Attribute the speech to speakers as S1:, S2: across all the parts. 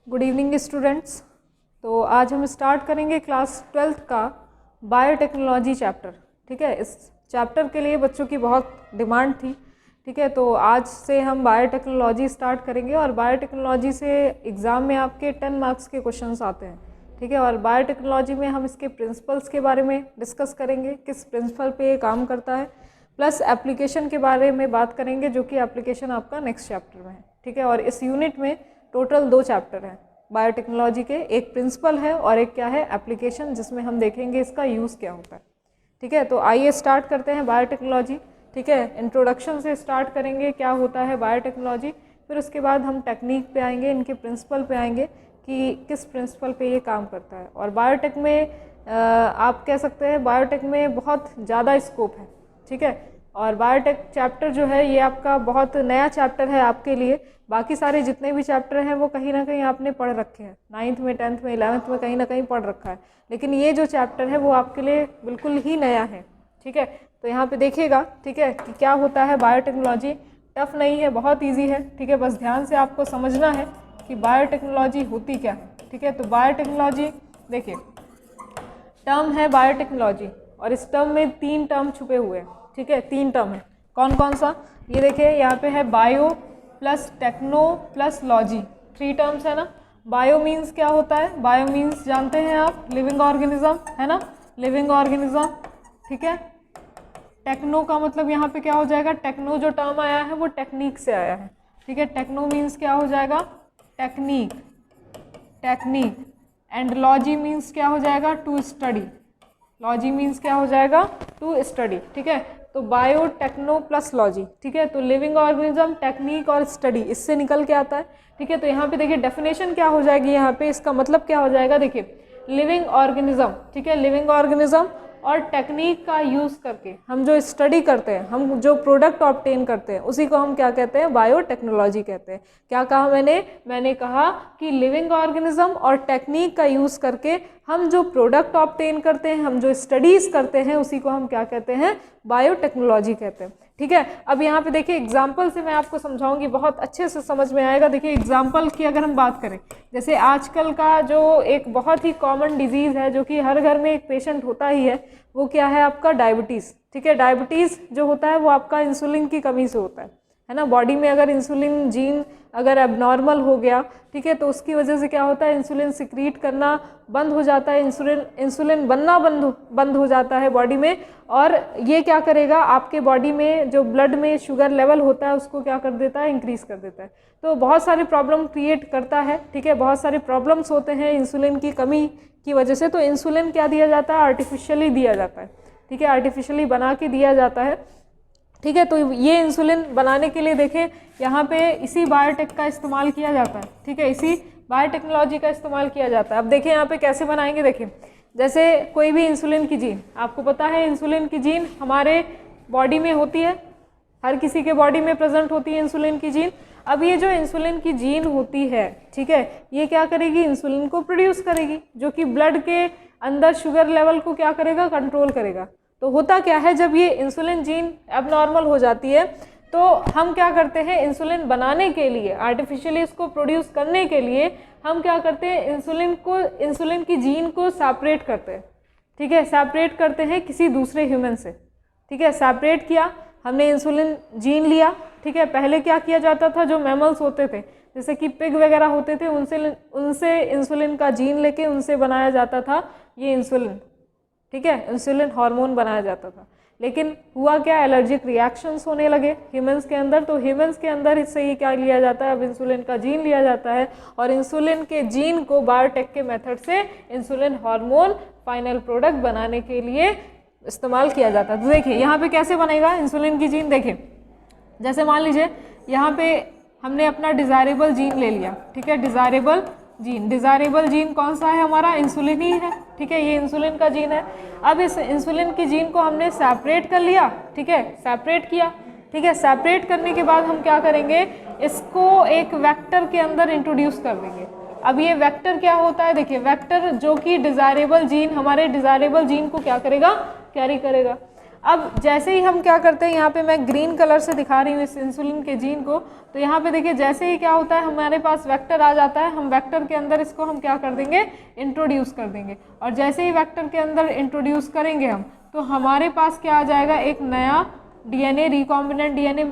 S1: Good evening students. तो आज हम स्टार्ट करेंगे क्लास 12th का बायोटेक्नोलॉजी चैप्टर। ठीक है, इस चैप्टर के लिए बच्चों की बहुत डिमांड थी। ठीक है, तो आज से हम बायोटेक्नोलॉजी स्टार्ट करेंगे और बायोटेक्नोलॉजी से एग्ज़ाम में आपके 10 मार्क्स के क्वेश्चंस आते हैं। ठीक है, और बायोटेक्नोलॉजी में हम इसके प्रिंसिपल्स के बारे में डिस्कस करेंगे, किस प्रिंसिपल पे ये काम करता है, प्लस एप्लीकेशन के बारे में बात करेंगे, जो कि एप्लीकेशन आपका नेक्स्ट चैप्टर में है। ठीक है, और इस यूनिट में टोटल 2 चैप्टर हैं बायोटेक्नोलॉजी के, एक प्रिंसिपल है और एक क्या है एप्लीकेशन, जिसमें हम देखेंगे इसका यूज़ क्या होता है। ठीक है, तो आइए स्टार्ट करते हैं बायोटेक्नोलॉजी। ठीक है, इंट्रोडक्शन से स्टार्ट करेंगे क्या होता है बायोटेक्नोलॉजी, फिर उसके बाद हम टेक्निक पे आएंगे, इनके प्रिंसिपल पे आएंगे कि किस प्रिंसिपल पे ये काम करता है। और बायोटेक में आप कह सकते हैं बायोटेक में बहुत ज़्यादा स्कोप है। ठीक है, और बायोटेक चैप्टर जो है ये आपका बहुत नया चैप्टर है आपके लिए। बाकी सारे जितने भी चैप्टर हैं वो कहीं ना कहीं आपने पढ़ रखे हैं, 9th में 10th में 11th में कहीं ना कहीं पढ़ रखा है, लेकिन ये जो चैप्टर है वो आपके लिए बिल्कुल ही नया है। ठीक है, तो यहाँ पे देखिएगा, ठीक है, कि क्या होता है बायोटेक्नोलॉजी। टफ नहीं है, बहुत ईजी है। ठीक है, बस ध्यान से आपको समझना है कि बायोटेक्नोलॉजी होती क्या है। ठीक है, तो बायोटेक्नोलॉजी देखिए टर्म है बायोटेक्नोलॉजी, और इस टर्म में 3 टर्म छुपे हुए हैं। ठीक है, 3 टर्म है। कौन कौन सा, ये देखिए यहाँ पे है bio plus techno plus logy, 3 terms है ना। बायो मीन्स क्या होता है, बायो मीन्स जानते हैं आप, लिविंग ऑर्गेनिज्म है ना, लिविंग ऑर्गेनिज्म। ठीक है, टेक्नो का मतलब यहाँ पे क्या हो जाएगा, टेक्नो जो टर्म आया है वो टेक्निक से आया है। ठीक है, टेक्नो मीन्स क्या हो जाएगा, technique, technique. And logy means क्या हो जाएगा, टू स्टडी, लॉजी मीन्स क्या हो जाएगा, टू स्टडी। ठीक है, तो बायो टेक्नो प्लस लॉजी। ठीक है, तो लिविंग ऑर्गेनिज्म, टेक्निक और स्टडी, इससे निकल के आता है। ठीक है, तो यहाँ पे देखिए डेफिनेशन क्या हो जाएगी, यहाँ पे इसका मतलब क्या हो जाएगा, देखिए लिविंग ऑर्गेनिज्म। ठीक है, लिविंग ऑर्गेनिज्म और टेक्निक का यूज़ करके हम जो स्टडी करते हैं, हम जो प्रोडक्ट ऑब्टेन करते हैं, उसी को हम क्या कहते हैं, बायोटेक्नोलॉजी कहते हैं। क्या कहा मैंने कहा कि लिविंग ऑर्गेनिज्म और टेक्निक का यूज़ करके हम जो प्रोडक्ट ऑब्टेन करते हैं, हम जो स्टडीज़ करते हैं, उसी को हम क्या कहते हैं, बायोटेक्नोलॉजी कहते हैं। ठीक है, अब यहाँ पे देखिए एग्जाम्पल से मैं आपको समझाऊंगी, बहुत अच्छे से समझ में आएगा। देखिए एग्जाम्पल की अगर हम बात करें, जैसे आजकल का जो एक बहुत ही कॉमन डिजीज़ है, जो कि हर घर में एक पेशेंट होता ही है, वो क्या है आपका डायबिटीज़। ठीक है, डायबिटीज़ जो होता है वो आपका इंसुलिन की कमी से होता है ना। बॉडी में अगर इंसुलिन जीन अगर एबनॉर्मल हो गया, ठीक है, तो उसकी वजह से क्या होता है, इंसुलिन सिक्रीट करना बंद हो जाता है, इंसुलिन बनना बंद हो जाता है बॉडी में। और ये क्या करेगा, आपके बॉडी में जो ब्लड में शुगर लेवल होता है उसको क्या कर देता है, इंक्रीज कर देता है। तो बहुत सारे प्रॉब्लम क्रिएट करता है। ठीक है, बहुत सारे प्रॉब्लम्स होते हैं इंसुलिन की कमी की वजह से। तो इंसुलिन क्या दिया जाता है, आर्टिफिशियली दिया जाता है। ठीक है, आर्टिफिशियली बना के दिया जाता है। ठीक है, तो ये इंसुलिन बनाने के लिए देखें यहाँ पे इसी बायोटेक का इस्तेमाल किया जाता है। ठीक है, इसी बायोटेक्नोलॉजी का इस्तेमाल किया जाता है। अब देखिए यहाँ पे कैसे बनाएंगे, देखिए जैसे कोई भी इंसुलिन की जीन, आपको पता है इंसुलिन की जीन हमारे बॉडी में होती है, हर किसी के बॉडी में प्रेजेंट होती है इंसुलिन की जीन। अब ये जो इंसुलिन की जीन होती है, ठीक है, ये क्या करेगी, इंसुलिन को प्रोड्यूस करेगी, जो कि ब्लड के अंदर शुगर लेवल को क्या करेगा, कंट्रोल करेगा। तो होता क्या है, जब ये इंसुलिन जीन एबनॉर्मल हो जाती है तो हम क्या करते हैं, इंसुलिन बनाने के लिए, आर्टिफिशियली इसको प्रोड्यूस करने के लिए हम क्या करते हैं, इंसुलिन की जीन को सेपरेट करते हैं। ठीक है, सेपरेट करते हैं किसी दूसरे ह्यूमन से। ठीक है, सेपरेट किया हमने, इंसुलिन जीन लिया। ठीक है, पहले क्या किया जाता था, जो मैमल्स होते थे जैसे कि पिग वगैरह होते थे, उनसे इंसुलिन का जीन लेके उनसे बनाया जाता था ये इंसुलिन। ठीक है, इंसुलिन हार्मोन बनाया जाता था। लेकिन हुआ क्या, एलर्जिक रिएक्शंस होने लगे ह्यूमंस के अंदर। तो ह्यूमंस के अंदर इससे ही क्या लिया जाता है, अब इंसुलिन का जीन लिया जाता है, और इंसुलिन के जीन को बायोटेक के मेथड से इंसुलिन हार्मोन फाइनल प्रोडक्ट बनाने के लिए इस्तेमाल किया जाता है। तो देखिए यहाँ पे कैसे बनेगा इंसुलिन की जीन, देखिए जैसे मान लीजिए यहाँ पे हमने अपना डिज़ायरेबल जीन ले लिया। ठीक है, डिज़ायरेबल जीन कौन सा है हमारा, इंसुलिन ही है। ठीक है, ये इंसुलिन का जीन है। अब इस इंसुलिन की जीन को हमने सेपरेट कर लिया। ठीक है, सेपरेट किया। ठीक है, सेपरेट करने के बाद हम क्या करेंगे, इसको एक वेक्टर के अंदर इंट्रोड्यूस कर देंगे। अब ये वेक्टर क्या होता है, देखिए वेक्टर जो कि डिज़ायरेबल जीन, हमारे डिज़ायरेबल जीन को क्या करेगा, कैरी करेगा। अब जैसे ही हम क्या करते हैं, यहाँ पे मैं ग्रीन कलर से दिखा रही हूँ इस इंसुलिन के जीन को, तो यहाँ पे देखिए जैसे ही क्या होता है हमारे पास वेक्टर आ जाता है, हम वेक्टर के अंदर इसको हम क्या कर देंगे, इंट्रोड्यूस कर देंगे। और जैसे ही वेक्टर के अंदर इंट्रोड्यूस करेंगे हम, तो हमारे पास क्या आ जाएगा, एक नया डीएनए, रिकॉम्बिनेंट डीएनए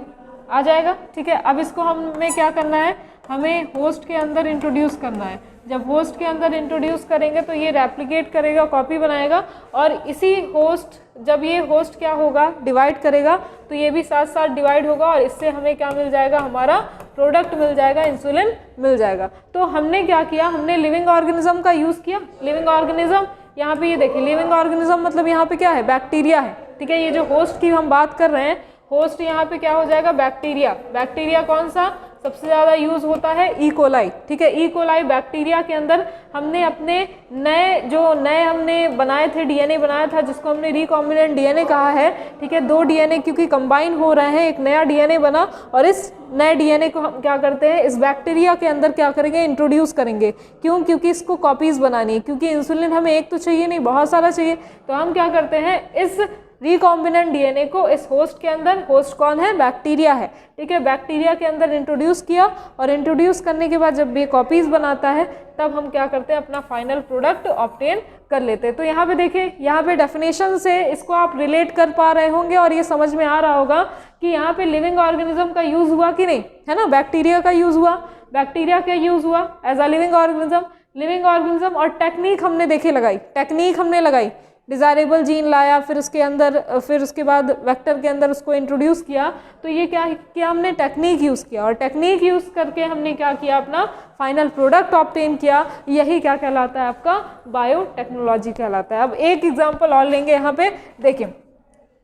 S1: आ जाएगा। ठीक है, अब इसको हमें क्या करना है, हमें होस्ट के अंदर इंट्रोड्यूस करना है। जब होस्ट के अंदर इंट्रोड्यूस करेंगे तो ये रेप्लिकेट करेगा, कॉपी बनाएगा, और इसी होस्ट, जब ये होस्ट क्या होगा, डिवाइड करेगा, तो ये भी साथ साथ डिवाइड होगा, और इससे हमें क्या मिल जाएगा, हमारा प्रोडक्ट मिल जाएगा, इंसुलिन मिल जाएगा। तो हमने क्या किया, हमने लिविंग ऑर्गेनिज्म का यूज़ किया। लिविंग ऑर्गेनिज्म, यहाँ पे ये देखिए, लिविंग ऑर्गेनिज्म मतलब यहाँ पे क्या है, बैक्टीरिया है। ठीक है, ये जो होस्ट की हम बात कर रहे हैं, होस्ट यहाँ पे क्या हो जाएगा, बैक्टीरिया। बैक्टीरिया कौन सा सबसे ज़्यादा यूज़ होता है, ई कोलाई। ठीक है, ई कोलाई बैक्टीरिया के अंदर हमने अपने नए हमने बनाए थे, डीएनए बनाया था, जिसको हमने रिकॉम्बिनेंट डीएनए कहा है। ठीक है, 2 डीएनए क्योंकि कंबाइन हो रहे हैं, एक नया डीएनए बना, और इस नए डीएनए को हम क्या करते हैं, इस बैक्टीरिया के अंदर क्या करेंगे, इंट्रोड्यूस करेंगे। क्यों, क्योंकि इसको कॉपीज़ बनानी है, क्योंकि इंसुलिन हमें एक तो चाहिए नहीं, बहुत सारा चाहिए। तो हम क्या करते हैं, इस रिकॉम्बिनेंट डीएनए को इस होस्ट के अंदर, होस्ट कौन है, बैक्टीरिया है। ठीक है, बैक्टीरिया के अंदर इंट्रोड्यूस किया, और इंट्रोड्यूस करने के बाद जब ये कॉपीज़ बनाता है, तब हम क्या करते हैं, अपना फाइनल प्रोडक्ट ऑब्टेन कर लेते हैं। तो यहाँ पे देखिए, यहाँ पे डेफिनेशन से इसको आप रिलेट कर पा रहे होंगे, और ये समझ में आ रहा होगा कि यहाँ पे लिविंग ऑर्गेनिज्म का यूज़ हुआ कि नहीं, है ना। बैक्टीरिया का यूज़ हुआ, बैक्टीरिया का यूज़ हुआ एज अ लिविंग ऑर्गेनिज्म, और टेक्निक हमने देखिए लगाई, टेक्निक हमने लगाई, डिज़ायरेबल जीन लाया, फिर उसके अंदर, फिर उसके बाद वेक्टर के अंदर उसको इंट्रोड्यूस किया। तो ये क्या किया हमने, टेक्निक यूज़ किया, और टेक्निक यूज़ करके हमने क्या किया, अपना फाइनल प्रोडक्ट ऑब्टेन किया। यही क्या कहलाता है, आपका बायोटेक्नोलॉजी कहलाता है। अब एक एग्जांपल और लेंगे यहाँ पे, देखिए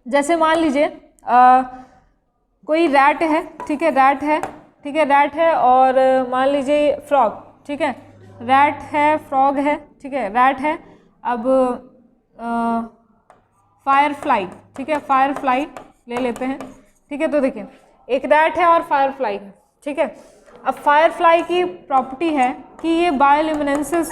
S1: जैसे मान लीजिए कोई रैट है। ठीक है, रैट है, ठीक है, रैट है, और मान लीजिए फ्रॉग। ठीक है, रैट है, फ्रॉग है, ठीक है, रैट है। अब फायरफ्लाई, ठीक है, फायरफ्लाई ले लेते हैं। ठीक है, तो देखिए एक रैट है और फायरफ्लाई है। ठीक है, अब फायरफ्लाई की प्रॉपर्टी है कि ये बायोल्यूमिनेंसिस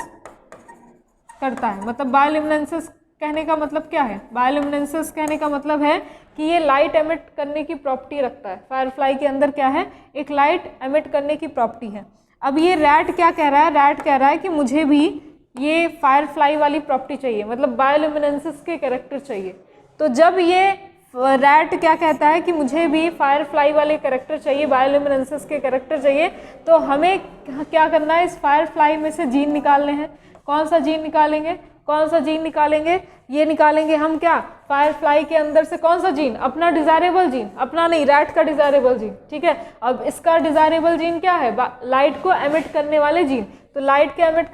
S1: करता है। मतलब बायोल्यूमिनेंसिस कहने का मतलब क्या है, बायोल्यूमिनेंसिस कहने का मतलब है कि ये लाइट एमिट करने की प्रॉपर्टी रखता है। फायरफ्लाई के अंदर क्या है, एक लाइट एमिट करने की प्रॉपर्टी है। अब ये रैट क्या कह रहा है, रैट कह रहा है कि मुझे भी ये फायरफ्लाई वाली प्रॉपर्टी चाहिए, मतलब बायोल्यूमिनेंसिस के कैरेक्टर चाहिए। तो जब ये रैट क्या कहता है कि मुझे भी फायरफ्लाई वाले कैरेक्टर चाहिए, बायोल्यूमिनेंसिस के कैरेक्टर चाहिए, तो हमें क्या करना है, इस फायरफ्लाई में से जीन निकालने हैं। कौन सा जीन निकालेंगे, कौन सा जीन निकालेंगे, ये निकालेंगे हम क्या, फायरफ्लाई के अंदर से कौन सा जीन, अपना डिज़ायरेबल जीन, अपना नहीं, रैट का डिज़ायरेबल जीन। ठीक है, अब इसका डिज़ायरेबल जीन क्या है, लाइट को एमिट करने वाले जीन। तो लाइट एमिट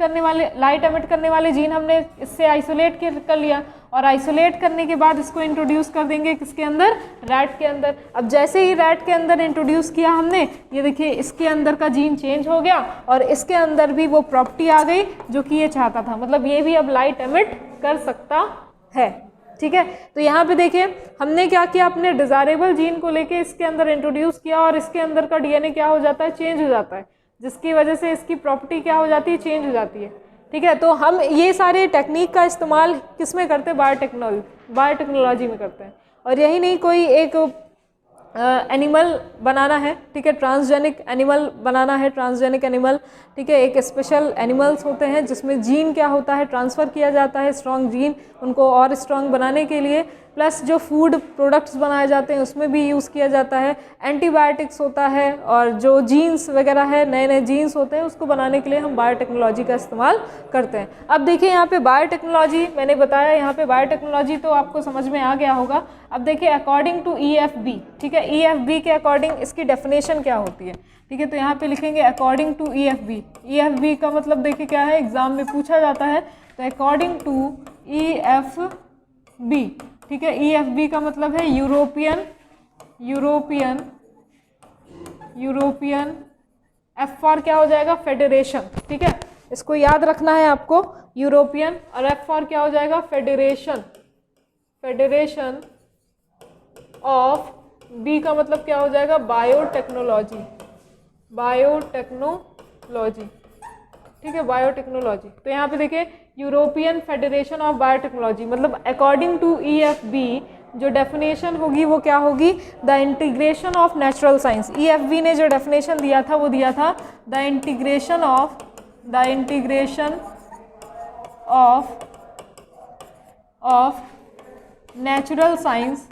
S1: करने वाले जीन हमने इससे आइसोलेट कर लिया, और आइसोलेट करने के बाद इसको इंट्रोड्यूस कर देंगे किसके अंदर, रैट के अंदर। अब जैसे ही रैट के अंदर इंट्रोड्यूस किया हमने, ये देखिए इसके अंदर का जीन चेंज हो गया, और इसके अंदर भी वो प्रॉपर्टी आ गई जो कि ये चाहता था, मतलब ये भी अब लाइट एमिट कर सकता है। ठीक है, तो यहाँ पे देखिए हमने क्या किया, अपने डिज़ायरेबल जीन को लेके इसके अंदर इंट्रोड्यूस किया, और इसके अंदर का डीएनए क्या हो जाता है, चेंज हो जाता है, जिसकी वजह से इसकी प्रॉपर्टी क्या हो जाती है, चेंज हो जाती है। ठीक है, तो हम ये सारे टेक्निक का इस्तेमाल किस में करते हैं, बायोटेक्नोलॉजी में करते हैं। और यही नहीं, कोई एक एनिमल बनाना है, ठीक है, ट्रांसजेनिक एनिमल बनाना है, ट्रांसजेनिक एनिमल, ठीक है, एक स्पेशल एनिमल्स होते हैं जिसमें जीन क्या होता है, ट्रांसफ़र किया जाता है, स्ट्रॉन्ग जीन, उनको और स्ट्रॉन्ग बनाने के लिए। प्लस जो फूड प्रोडक्ट्स बनाए जाते हैं उसमें भी यूज़ किया जाता है। एंटीबायोटिक्स होता है, और जो जीन्स वगैरह है, नए नए जीन्स होते हैं, उसको बनाने के लिए हम बायोटेक्नोलॉजी का इस्तेमाल करते हैं। अब देखिए यहाँ पे बायोटेक्नोलॉजी मैंने बताया, यहाँ पे बायोटेक्नोलॉजी तो आपको समझ में आ गया होगा। अब देखिए अकॉर्डिंग टू EFB, ठीक है, EFB के अकॉर्डिंग इसकी डेफिनेशन क्या होती है। ठीक है, तो यहाँ पे लिखेंगे अकॉर्डिंग टू EFB। EFB का मतलब देखिए क्या है, एग्जाम में पूछा जाता है। तो अकॉर्डिंग टू EFB, ठीक है, EFB का मतलब है यूरोपियन, F फॉर क्या हो जाएगा, फेडरेशन। ठीक है, इसको याद रखना है आपको, यूरोपियन, और F फॉर क्या हो जाएगा, फेडरेशन ऑफ, B का मतलब क्या हो जाएगा, बायोटेक्नोलॉजी। ठीक है, बायोटेक्नोलॉजी। तो यहाँ पे देखिए यूरोपियन फेडरेशन ऑफ बायोटेक्नोलॉजी, मतलब अकॉर्डिंग टू EFB जो डेफिनेशन होगी वो क्या होगी, the integration of natural science. EFB ने जो डेफिनेशन दिया था वो दिया था the integration of natural science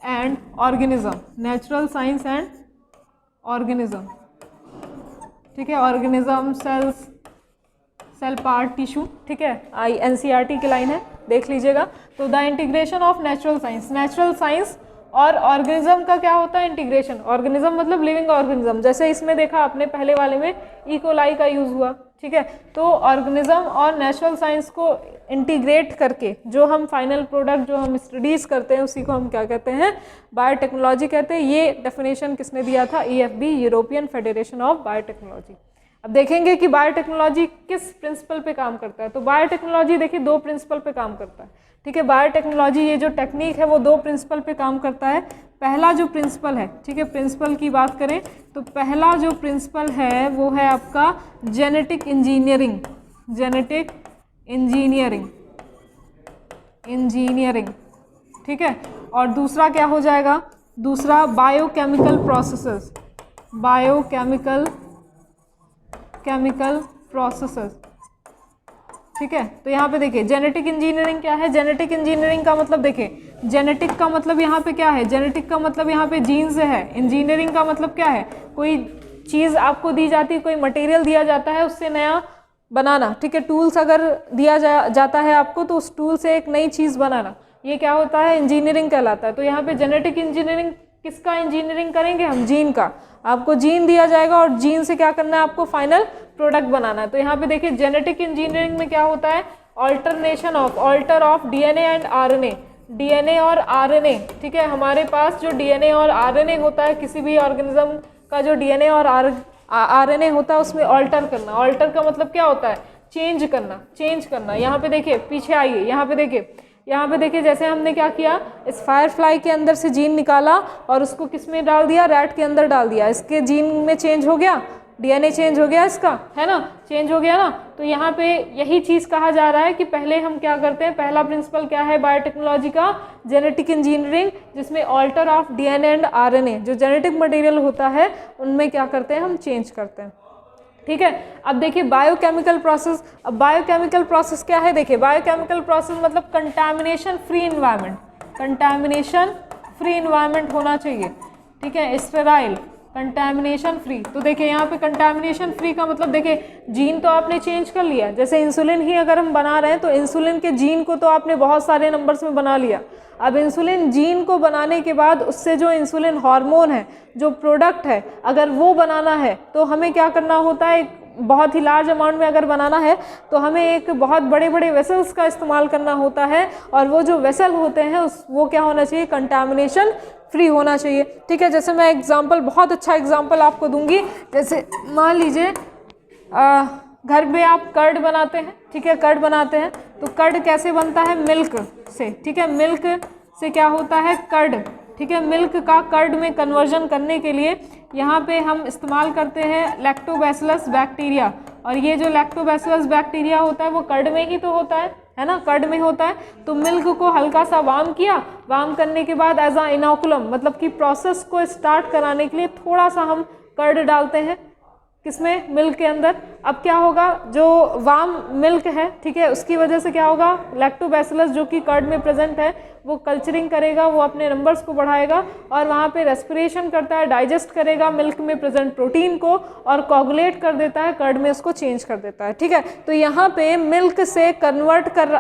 S1: and organism, natural science and organism, ठीक है, organism, cells, cell part, tissue, ठीक है, NCERT की लाइन है, देख लीजिएगा। तो the integration of natural science और ऑर्गेनिज्म का क्या होता है, इंटीग्रेशन। ऑर्गेनिज्म मतलब लिविंग ऑर्गेनिज्म, जैसे इसमें देखा आपने पहले वाले में E. coli का यूज़ हुआ, ठीक है। तो ऑर्गेनिज्म और नेचुरल साइंस को इंटीग्रेट करके जो हम फाइनल प्रोडक्ट जो हम स्टडीज़ करते हैं उसी को हम क्या कहते हैं, बायोटेक्नोलॉजी कहते हैं। ये डेफिनेशन किसने दिया था, EFB, European Federation of biotechnology. अब देखेंगे कि बायोटेक्नोलॉजी किस प्रिंसिपल पे काम करता है। तो बायोटेक्नोलॉजी देखिए 2 प्रिंसिपल पे काम करता है, ठीक है। बायोटेक्नोलॉजी ये जो टेक्निक है वो 2 प्रिंसिपल पे काम करता है। पहला जो प्रिंसिपल है, ठीक है, प्रिंसिपल की बात करें तो पहला जो प्रिंसिपल है वो है आपका जेनेटिक इंजीनियरिंग, ठीक है। और दूसरा क्या हो जाएगा, दूसरा बायोकेमिकल प्रोसेसेस, ठीक है। तो यहाँ पे देखिए जेनेटिक इंजीनियरिंग क्या है, जेनेटिक इंजीनियरिंग का मतलब देखिए, जेनेटिक का मतलब यहाँ पे क्या है, जेनेटिक का मतलब यहाँ पे जीन से है। इंजीनियरिंग का मतलब क्या है, कोई चीज़ आपको दी जाती है, कोई मटेरियल दिया जाता है, उससे नया बनाना, ठीक है। टूल्स अगर दिया जाता है आपको तो उस टूल से एक नई चीज़ बनाना, ये क्या होता है, इंजीनियरिंग कहलाता है। तो यहाँ पे जेनेटिक इंजीनियरिंग किसका इंजीनियरिंग करेंगे हम, जीन का। आपको जीन दिया जाएगा और जीन से क्या करना है, आपको फाइनल प्रोडक्ट बनाना है। तो यहाँ पे देखिए जेनेटिक इंजीनियरिंग में क्या होता है, alter of DNA and RNA, DNA और RNA, ठीक है। हमारे पास जो DNA और RNA होता है, किसी भी ऑर्गेनिज्म का जो DNA और RNA होता है उसमें ऑल्टर करना। ऑल्टर का मतलब क्या होता है, चेंज करना। यहाँ पे देखिए, पीछे आइए, यहाँ पे देखिए जैसे हमने क्या किया, इस फायरफ्लाई के अंदर से जीन निकाला और उसको किस में डाल दिया, रैट के अंदर डाल दिया। इसके जीन में चेंज हो गया, DNA चेंज हो गया, इसका है ना, चेंज हो गया ना। तो यहाँ पे यही चीज़ कहा जा रहा है कि पहले हम क्या करते हैं, पहला प्रिंसिपल क्या है बायोटेक्नोलॉजी का, जेनेटिक इंजीनियरिंग, जिसमें alter of DNA and RNA, जो जेनेटिक मटेरियल होता है उनमें क्या करते हैं, हम चेंज करते हैं, ठीक है। अब देखिए बायोकेमिकल प्रोसेस। अब बायोकेमिकल प्रोसेस क्या है, देखिए बायोकेमिकल प्रोसेस मतलब कंटामिनेशन फ्री इन्वायरमेंट होना चाहिए, ठीक है, स्टेराइल, कंटामिनेशन फ्री। तो देखिए यहाँ पे कंटामिनेशन फ्री का मतलब देखिए, जीन तो आपने चेंज कर लिया। जैसे इंसुलिन ही अगर हम बना रहे हैं तो इंसुलिन के जीन को तो आपने बहुत सारे नंबर्स में बना लिया। अब इंसुलिन जीन को बनाने के बाद उससे जो इंसुलिन हार्मोन है, जो प्रोडक्ट है, अगर वो बनाना है तो हमें क्या करना होता है, बहुत ही लार्ज अमाउंट में अगर बनाना है तो हमें एक बहुत बड़े बड़े वेसल्स का इस्तेमाल करना होता है। और वो जो वेसल होते हैं वो क्या होना चाहिए, कंटामिनेशन फ्री होना चाहिए, ठीक है। जैसे मैं बहुत अच्छा एग्जाम्पल आपको दूंगी। जैसे मान लीजिए घर में आप कर्ड बनाते हैं, ठीक है, कर्ड बनाते हैं तो कर्ड कैसे बनता है, मिल्क से, ठीक है। मिल्क से क्या होता है, कर्ड, ठीक है। मिल्क का कर्ड में कन्वर्जन करने के लिए यहाँ पे हम इस्तेमाल करते हैं लैक्टोबैसिलस बैक्टीरिया। और ये जो लैक्टोबैसिलस बैक्टीरिया होता है वो कर्ड में ही तो होता है ना, कर्ड में होता है। तो मिल्क को हल्का सा वार्म किया, वार्म करने के बाद एज अ इनोकुलम, मतलब कि प्रोसेस को स्टार्ट कराने के लिए थोड़ा सा हम कर्ड डालते हैं, किसमें, मिल्क के अंदर। अब क्या होगा, जो वार्म मिल्क है, ठीक है, उसकी वजह से क्या होगा, लैक्टोबैसिलस जो कि कर्ड में प्रेजेंट है वो कल्चरिंग करेगा, वो अपने नंबर्स को बढ़ाएगा और वहाँ पे रेस्पिरेशन करता है, डाइजेस्ट करेगा मिल्क में प्रेजेंट प्रोटीन को और कोगुलेट कर देता है, कर्ड में उसको चेंज कर देता है, ठीक है। तो यहाँ पे मिल्क से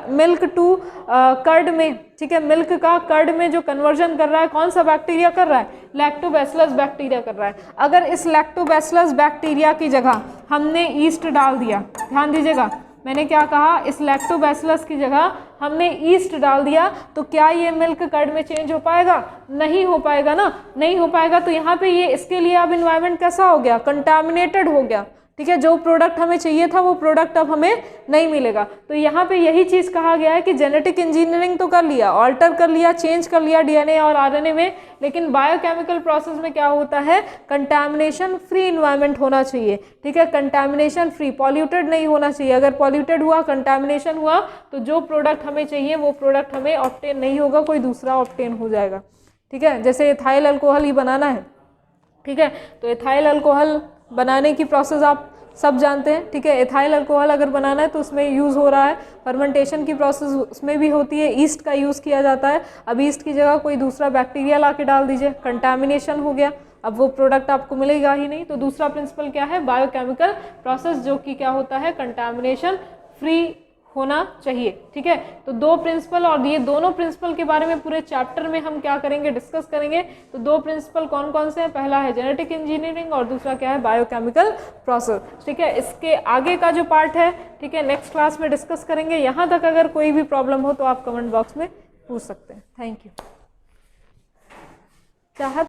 S1: मिल्क टू कर्ड में, ठीक है, मिल्क का कर्ड में जो कन्वर्जन कर रहा है कौन सा बैक्टीरिया कर रहा है, लैक्टोबैसिलस बैक्टीरिया कर रहा है। अगर इस लैक्टोबैसिलस बैक्टीरिया की जगह हमने ईस्ट डाल दिया, ध्यान दीजिएगा मैंने क्या कहा, इस लैक्टोबैसिलस की जगह हमने ईस्ट डाल दिया, तो क्या ये मिल्क कर्ड में चेंज हो पाएगा, नहीं हो पाएगा ना, नहीं हो पाएगा। तो यहाँ पे ये इसके लिए अब इन्वायरमेंट कैसा हो गया, कंटामिनेटेड हो गया, ठीक है, जो प्रोडक्ट हमें चाहिए था वो प्रोडक्ट अब हमें नहीं मिलेगा। तो यहाँ पे यही चीज़ कहा गया है कि जेनेटिक इंजीनियरिंग तो कर लिया, ऑल्टर कर लिया, चेंज कर लिया डीएनए और आरएनए में, लेकिन बायोकेमिकल प्रोसेस में क्या होता है, कंटामिनेशन फ्री इन्वायरमेंट होना चाहिए। ठीक है, कंटामिनेशन फ्री, पॉल्यूटेड नहीं होना चाहिए। अगर पॉल्यूटेड हुआ, कंटामिनेशन हुआ, तो जो प्रोडक्ट हमें चाहिए वो प्रोडक्ट हमें ऑब्टेन नहीं होगा, कोई दूसरा ऑब्टेन हो जाएगा। ठीक है, जैसे एथाइल अल्कोहल ही बनाना है, ठीक है, तो एथाइल अल्कोहल बनाने की प्रोसेस आप सब जानते हैं। ठीक है, एथाइल अल्कोहल अगर बनाना है तो उसमें यूज़ हो रहा है, फर्मेंटेशन की प्रोसेस उसमें भी होती है, ईस्ट का यूज़ किया जाता है। अब ईस्ट की जगह कोई दूसरा बैक्टीरिया ला के डाल दीजिए, कंटामिनेशन हो गया, अब वो प्रोडक्ट आपको मिलेगा ही नहीं। तो दूसरा प्रिंसिपल क्या है, बायोकेमिकल प्रोसेस, जो कि क्या होता है, कंटामिनेशन फ्री होना चाहिए। ठीक है, तो दो प्रिंसिपल, और ये दोनों प्रिंसिपल के बारे में पूरे चैप्टर में हम क्या करेंगे, डिस्कस करेंगे। तो दो प्रिंसिपल कौन कौन से हैं, पहला है जेनेटिक इंजीनियरिंग और दूसरा क्या है, बायोकेमिकल प्रोसेस। ठीक है, इसके आगे का जो पार्ट है, ठीक है, नेक्स्ट क्लास में डिस्कस करेंगे। यहाँ तक अगर कोई भी प्रॉब्लम हो तो आप कमेंट बॉक्स में पूछ सकते हैं। Thank you.